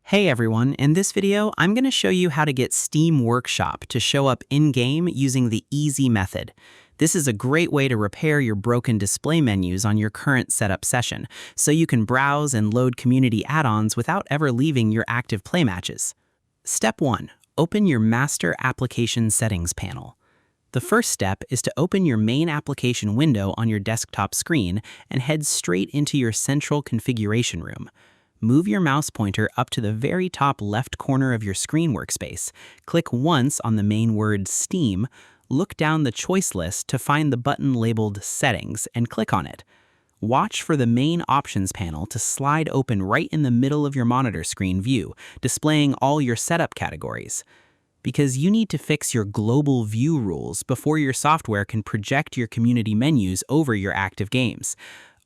Hey everyone, in this video, I'm going to show you how to get Steam Workshop to show up in-game using the easy method. This is a great way to repair your broken display menus on your current setup session, so you can browse and load community add-ons without ever leaving your active play matches. Step 1. Open your Master Application Settings panel. The first step is to open your main application window on your desktop screen and head straight into your central configuration room. Move your mouse pointer up to the very top left corner of your screen workspace. Click once on the main word Steam, look down the choice list to find the button labeled Settings and click on it. Watch for the main options panel to slide open right in the middle of your monitor screen view, displaying all your setup categories. Because you need to fix your global view rules before your software can project your community menus over your active games.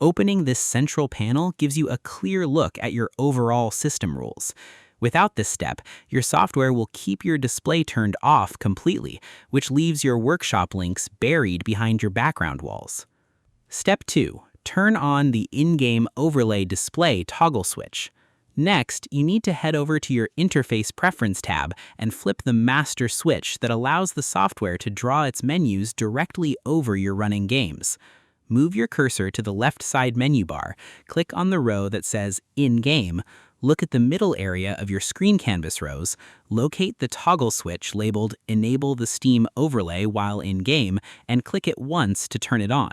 Opening this central panel gives you a clear look at your overall system rules. Without this step, your software will keep your display turned off completely, which leaves your workshop links buried behind your background walls. Step 2. Turn on the in-game overlay display toggle switch. Next, you need to head over to your Interface Preference tab and flip the master switch that allows the software to draw its menus directly over your running games. Move your cursor to the left side menu bar, click on the row that says In-Game, look at the middle area of your screen canvas rows, locate the toggle switch labeled Enable the Steam Overlay while in-game, and click it once to turn it on.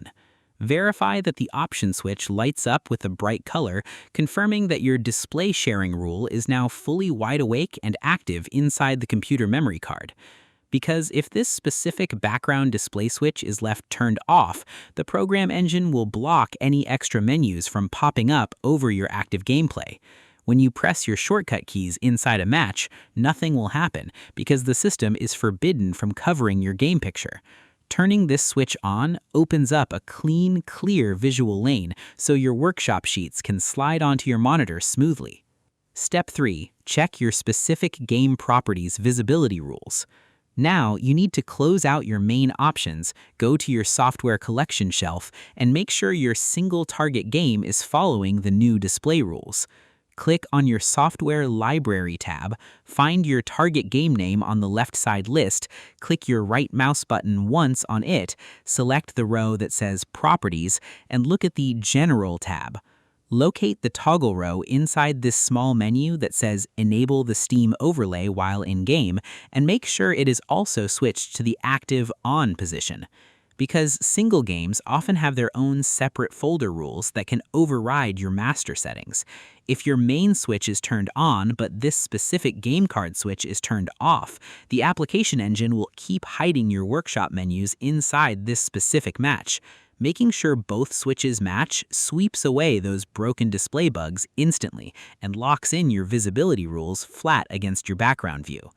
Verify that the option switch lights up with a bright color, confirming that your display sharing rule is now fully wide awake and active inside the computer memory card. Because if this specific background display switch is left turned off, the program engine will block any extra menus from popping up over your active gameplay. When you press your shortcut keys inside a match, nothing will happen because the system is forbidden from covering your game picture. Turning this switch on opens up a clean, clear visual lane so your workshop sheets can slide onto your monitor smoothly. Step 3. Check your specific game properties visibility rules. Now, you need to close out your main options, go to your software collection shelf, and make sure your single target game is following the new display rules. Click on your Software Library tab, find your target game name on the left side list, click your right mouse button once on it, select the row that says Properties, and look at the General tab. Locate the toggle row inside this small menu that says Enable the Steam Overlay while in-game, and make sure it is also switched to the active On position. Because single games often have their own separate folder rules that can override your master settings. If your main switch is turned on but this specific game card switch is turned off, the application engine will keep hiding your workshop menus inside this specific match. Making sure both switches match sweeps away those broken display bugs instantly and locks in your visibility rules flat against your background view.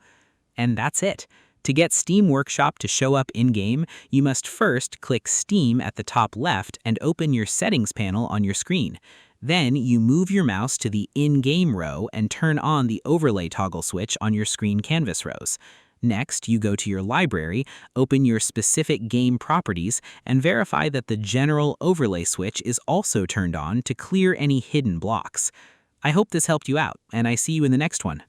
And that's it. To get Steam Workshop to show up in-game, you must first click Steam at the top left and open your settings panel on your screen. Then you move your mouse to the in-game row and turn on the overlay toggle switch on your screen canvas rows. Next, you go to your library, open your specific game properties, and verify that the general overlay switch is also turned on to clear any hidden blocks. I hope this helped you out, and I see you in the next one.